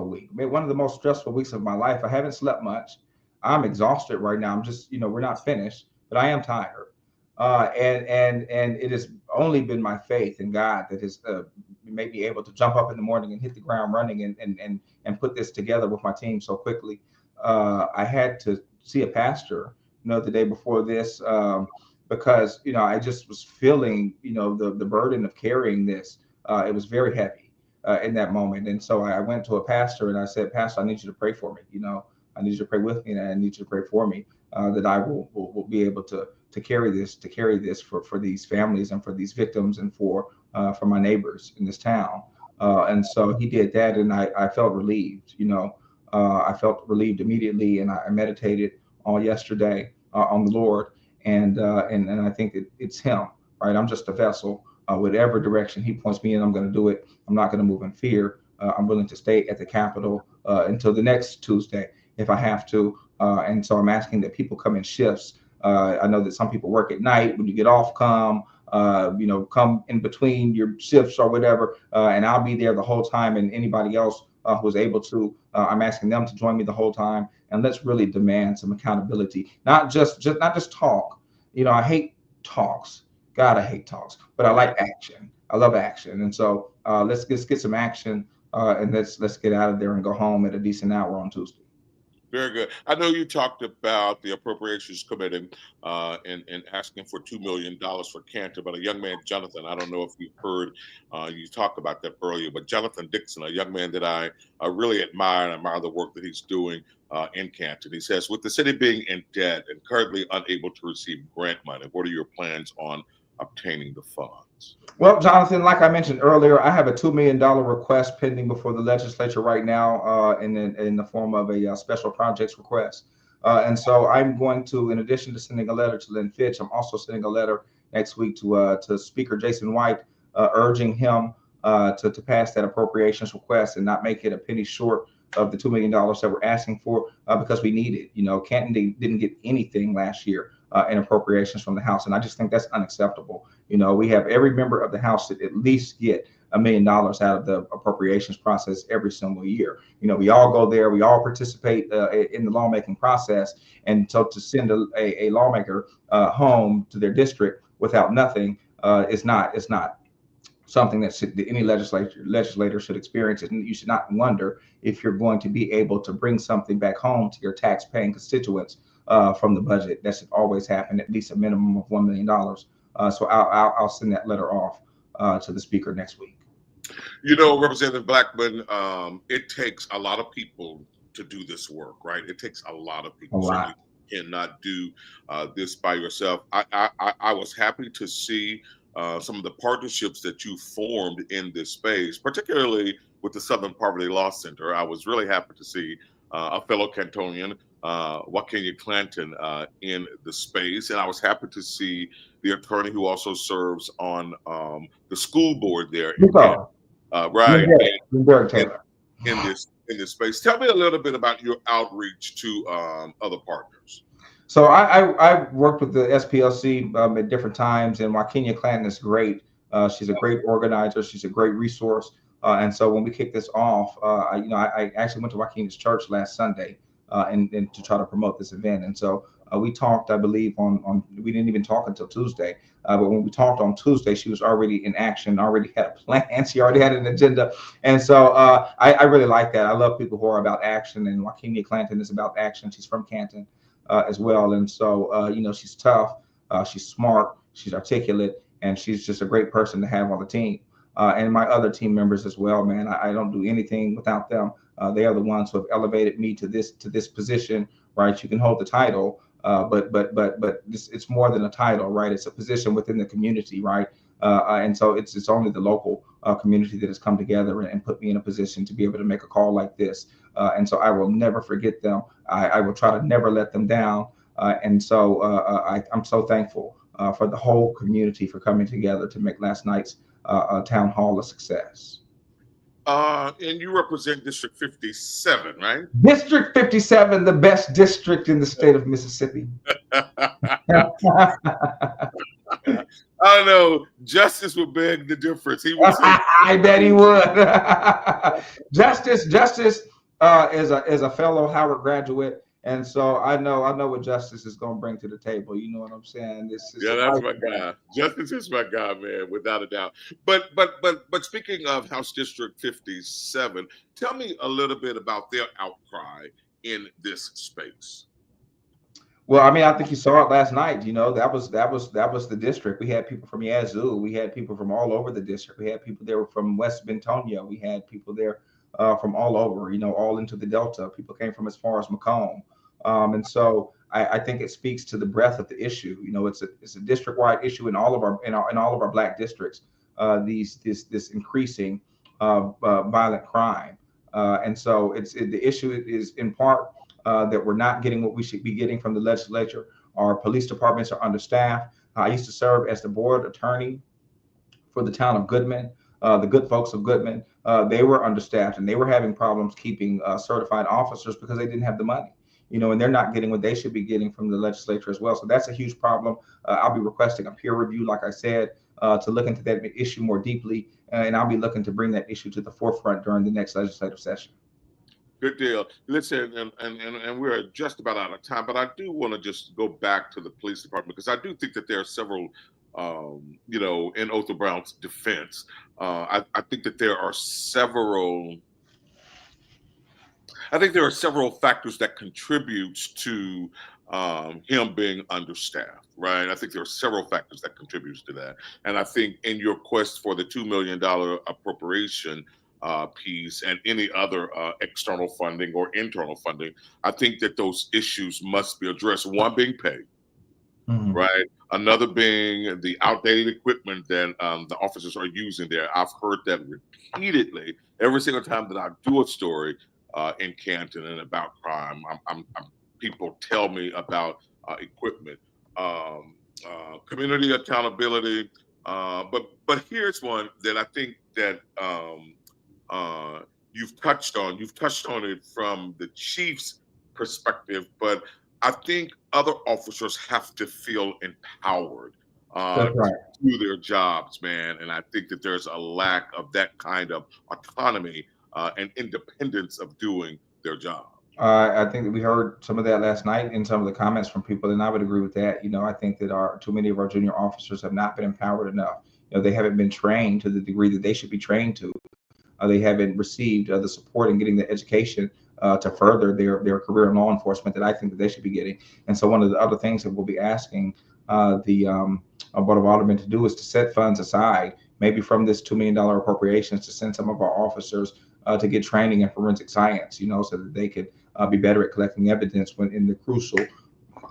week. I mean, one of the most stressful weeks of my life. I haven't slept much. I'm exhausted right now. I'm just, we're not finished, but I am tired. And it has only been my faith in God that has made me able to jump up in the morning and hit the ground running and put this together with my team so quickly. I had to see a pastor, the day before this, because, I just was feeling, the burden of carrying this. It was very heavy in that moment. And so I went to a pastor and I said, Pastor, I need you to pray for me. I need you to pray with me, and I need you to pray for me that I will be able to carry this for these families and for these victims and for my neighbors in this town. And so he did that, and I felt relieved. I felt relieved immediately, and I meditated all yesterday on the Lord, and I think that it's him, right? I'm just a vessel, Whatever direction he points me in, I'm going to do it. I'm not going to move in fear. I'm willing to stay at the Capitol until the next Tuesday if I have to. And so I'm asking that people come in shifts. I know that some people work at night. When you get off, come in between your shifts or whatever, and I'll be there the whole time. And anybody else who's able to, I'm asking them to join me the whole time. And let's really demand some accountability, not just talk. I hate talks. God, I hate talks, but I like action. I love action, and so let's get some action, and let's get out of there and go home at a decent hour on Tuesday. Very good. I know you talked about the Appropriations Committee and asking for $2 million for Canton, but a young man, Jonathan, I don't know if you've heard you talk about that earlier, but Jonathan Dixon, a young man that I really admire the work that he's doing in Canton. He says, with the city being in debt and currently unable to receive grant money, what are your plans on obtaining the funds? Well, Jonathan, like I mentioned earlier, I have a $2 million request pending before the legislature right now in the form of a special projects request. And so I'm going to, in addition to sending a letter to Lynn Fitch, I'm also sending a letter next week to Speaker Jason White, urging him to pass that appropriations request and not make it a penny short of the $2 million that we're asking for, because we need it. Canton didn't get anything last year in appropriations from the House, and I just think that's unacceptable. We have every member of the House that at least get $1 million out of the appropriations process every single year. We all go there, we all participate in the lawmaking process, and so to send a lawmaker home to their district without nothing is not something that any legislator should experience. And you should not wonder if you're going to be able to bring something back home to your tax-paying constituents from the budget. That should always happen, at least a minimum of $1 million. So I'll send that letter off to the speaker next week. Representative Blackmon, it takes a lot of people to do this work, right? It takes a lot of people. A lot. You cannot do this by yourself. I was happy to see some of the partnerships that you formed in this space, particularly with the Southern Poverty Law Center. I was really happy to see a fellow Cantonian, Othor Cain, in the space. And I was happy to see the attorney who also serves on the school board there. Right. In this space. Tell me a little bit about your outreach to other partners. So I worked with the SPLC at different times, and Othor Cain is great. She's a great organizer. She's a great resource. And so when we kicked this off, I actually went to Othor Cain's church last Sunday and to try to promote this event. And so we talked, I believe, we didn't even talk until Tuesday. But when we talked on Tuesday, she was already in action, already had a plan. She already had an agenda. And so I really like that. I love people who are about action, and Othor Cain is about action. She's from Canton as well. And so, she's tough, she's smart, she's articulate, and she's just a great person to have on the team. And my other team members as well, man. I don't do anything without them. They are the ones who have elevated me to this position, right? You can hold the title, but it's more than a title, right? It's a position within the community, right? And so it's only the local community that has come together and put me in a position to be able to make a call like this. And so I will never forget them. I will try to never let them down. And so I'm so thankful for the whole community for coming together to make last night's town hall a success. And you represent District 57, right? District 57, the best district in the state of Mississippi. I don't know. Justice would beg the difference. He would say, I bet he would. Justice is a fellow Howard graduate, and so I know what Justice is going to bring to the table. You know what I'm saying? That's my guy. Justice is my guy, man, without a doubt. But speaking of House District 57, tell me a little bit about their outcry in this space. Well, I mean, I think you saw it last night. That was the district. We had people from Yazoo. We had people from all over the district. We had people there from West Bentonia. We had people there from all over, all into the Delta. People came from as far as Macomb. And so I think it speaks to the breadth of the issue. It's a district-wide issue in all of our Black districts. This increasing violent crime, and so the issue is in part that we're not getting what we should be getting from the legislature. Our police departments are understaffed. I used to serve as the board attorney for the town of Goodman, the good folks of Goodman, they were understaffed and they were having problems keeping certified officers because they didn't have the money, and they're not getting what they should be getting from the legislature as well. So that's a huge problem. I'll be requesting a peer review, like I said, to look into that issue more deeply, and I'll be looking to bring that issue to the forefront during the next legislative session. Good deal. Listen, and we're just about out of time, but I do want to just go back to the police department because I do think that there are several, in Othor Brown's defense, I think that there are several. I think there are several factors that contribute to him being understaffed, right? I think there are several factors that contribute to that, and I think in your quest for the $2 million appropriation piece and any other external funding or internal funding, I think that those issues must be addressed. One being pay, right? Another being the outdated equipment that the officers are using there. I've heard that repeatedly every single time that I do a story in Canton and about crime. People tell me about equipment, community accountability. But here's one that I think that you've touched on. You've touched on it from the chief's perspective, but I think other officers have to feel empowered That's right. to do their jobs, man. And I think that there's a lack of that kind of autonomy and independence of doing their job. I think that we heard some of that last night in some of the comments from people, and I would agree with that. I think that too many of our junior officers have not been empowered enough. They haven't been trained to the degree that they should be trained to. They haven't received the support and getting the education to further their career in law enforcement that I think that they should be getting. And so one of the other things that we'll be asking the Board of Aldermen to do is to set funds aside, maybe from this $2 million appropriations, to send some of our officers to get training in forensic science, so that they could be better at collecting evidence when in the crucial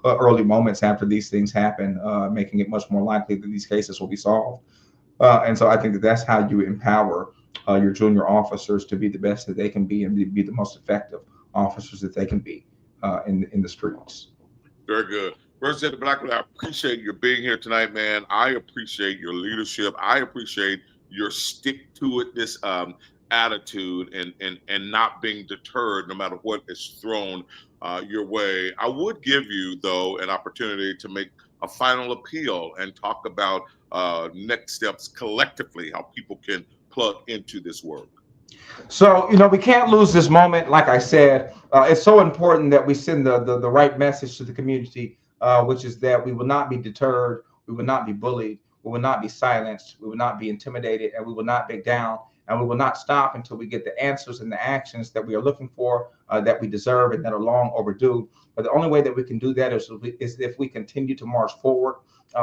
early moments after these things happen, making it much more likely that these cases will be solved. And so I think that that's how you empower your junior officers to be the best that they can be and be the most effective officers that they can be in the streets. Very good. Representative Blackmon, I appreciate you being here tonight, man. I appreciate your leadership. I appreciate your stick-to-itness attitude and not being deterred no matter what is thrown your way. I would give you, though, an opportunity to make a final appeal and talk about next steps collectively, how people can plug into this work. So, we can't lose this moment. Like I said, it's so important that we send the right message to the community, which is that we will not be deterred, we will not be bullied, we will not be silenced, we will not be intimidated, and we will not back down, and we will not stop until we get the answers and the actions that we are looking for, that we deserve, and that are long overdue. But the only way that we can do that is if we continue to march forward.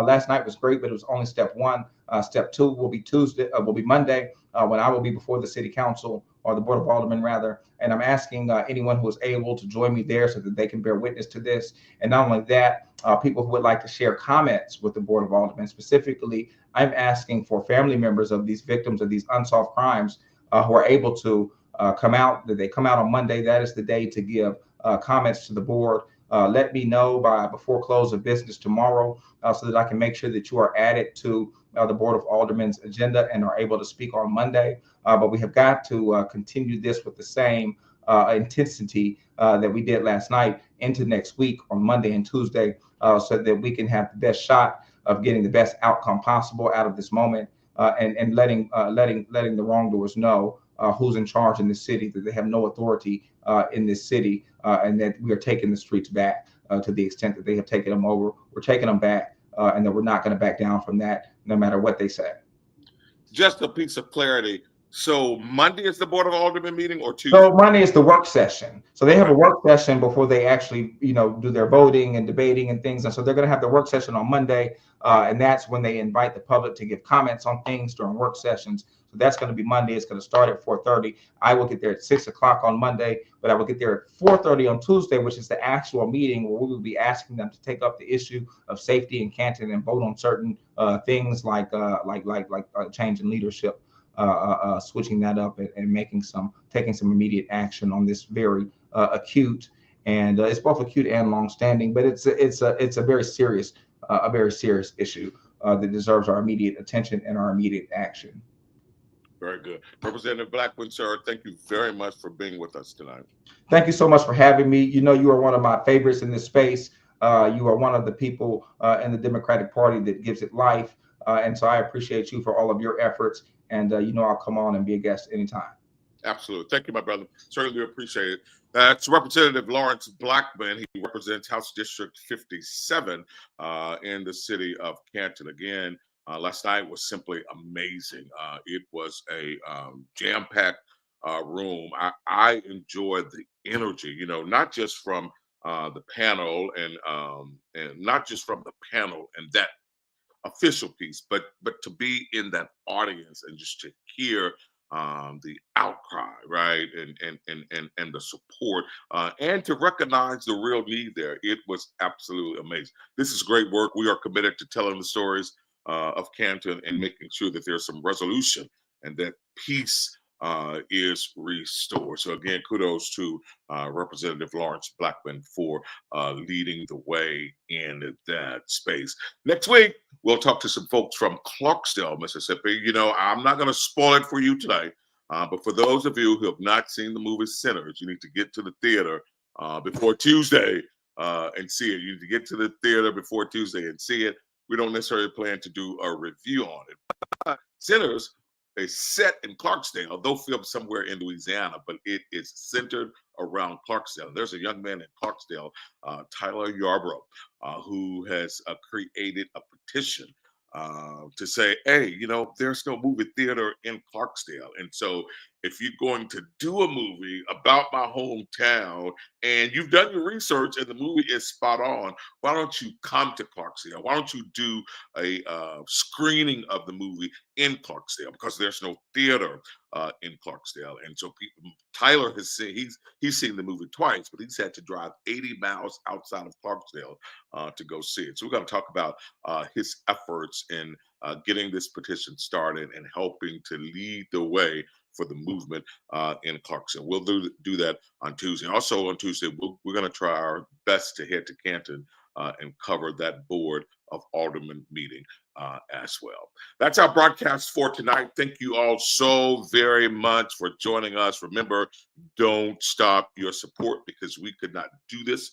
Last night was great, but it was only step one. Step two will be Monday, when I will be before the city council, or the Board of Aldermen rather. And I'm asking anyone who is able to join me there so that they can bear witness to this. And not only that, people who would like to share comments with the Board of Aldermen. Specifically, I'm asking for family members of these victims of these unsolved crimes who are able to come out, that they come out on Monday. That is the day to give comments to the board. Let me know before close of business tomorrow, so that I can make sure that you are added to the Board of Aldermen's agenda and are able to speak on Monday. But we have got to continue this with the same intensity that we did last night into next week on Monday and Tuesday, so that we can have the best shot of getting the best outcome possible out of this moment, and letting the wrongdoers know who's in charge in the city, that they have no authority in this city, and that we are taking the streets back to the extent that they have taken them over. We're taking them back, and that we're not going to back down from that, no matter what they say. Just a piece of clarity. So Monday is the Board of Aldermen meeting, or Tuesday? So Monday is the work session. So they have a work session before they actually, do their voting and debating and things. And so they're going to have the work session on Monday, and that's when they invite the public to give comments on things during work sessions. So that's going to be Monday. It's going to start at 4:30. I will get there at 6 o'clock on Monday, but I will get there at 4:30 on Tuesday, which is the actual meeting where we will be asking them to take up the issue of safety in Canton and vote on certain things like change in leadership. Switching that up and taking some immediate action on this very acute, and it's both acute and long-standing, but it's a very serious issue that deserves our immediate attention and our immediate action. Very good. Representative Blackmon, sir, thank you very much for being with us tonight. Thank you so much for having me. You know, you are one of my favorites in this space. You are one of the people in the Democratic Party that gives it life. And so I appreciate you for all of your efforts. And, you know, I'll come on and be a guest anytime. Absolutely. Thank you, my brother. Certainly appreciate it. That's Representative Lawerence Blackmon. He represents House District 57 in the city of Canton. Again, last night was simply amazing. It was a jam-packed room. I enjoyed the energy, you know, not just from the panel and not just from the panel and that official piece, but to be in that audience and just to hear the outcry, right, and the support, and to recognize the real need there. It was absolutely amazing. This is great work. We are committed to telling the stories of Canton and making sure that there's some resolution and that peace is restored. So again, kudos to Representative Lawerence Blackmon for leading the way in that space. Next week, we'll talk to some folks from Clarksdale, Mississippi. You know, I'm not going to spoil it for you tonight, but for those of you who have not seen the movie Sinners, you need to get to the theater before Tuesday and see it. You need to get to the theater before Tuesday and see it. We don't necessarily plan to do a review on it. Sinners is set in Clarksdale, though filmed somewhere in Louisiana, but it is centered around Clarksdale. There's a young man in Clarksdale, Tyler Yarbrough, who has created a petition to say, hey, you know, there's no movie theater in Clarksdale. And so if you're going to do a movie about my hometown and you've done your research and the movie is spot on, why don't you come to Clarksdale? Why don't you do a screening of the movie in Clarksdale? Because there's no theater in Clarksdale. And so Tyler has seen, he's seen the movie twice, but he's had to drive 80 miles outside of Clarksdale to go see it. So we're going to talk about his efforts in getting this petition started and helping to lead the way for the movement in Clarksdale. We'll do that on Tuesday. Also on Tuesday, we're going to try our best to head to Canton and cover that Board of Aldermen meeting as well. That's our broadcast for tonight. Thank you all so very much for joining us. Remember, don't stop your support because we could not do this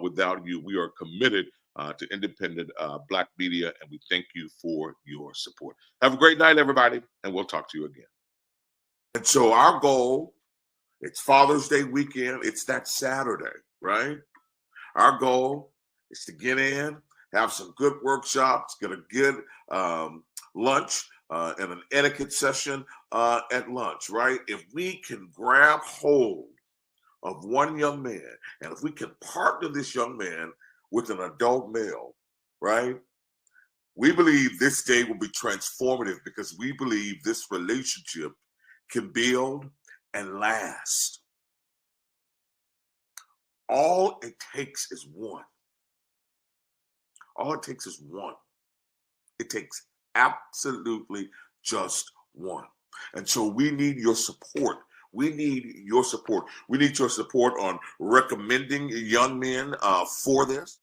without you. We are committed to independent Black media, and we thank you for your support. Have a great night, everybody, and we'll talk to you again. And so our goal, it's Father's Day weekend. It's that Saturday, right? Our goal is to get in, have some good workshops, get a good lunch and an etiquette session at lunch, right? If we can grab hold of one young man, and if we can partner this young man with an adult male, right? We believe this day will be transformative because we believe this relationship can build and last. All it takes is one. All it takes is one. It takes absolutely just one. And so we need your support. We need your support. We need your support on recommending young men for this.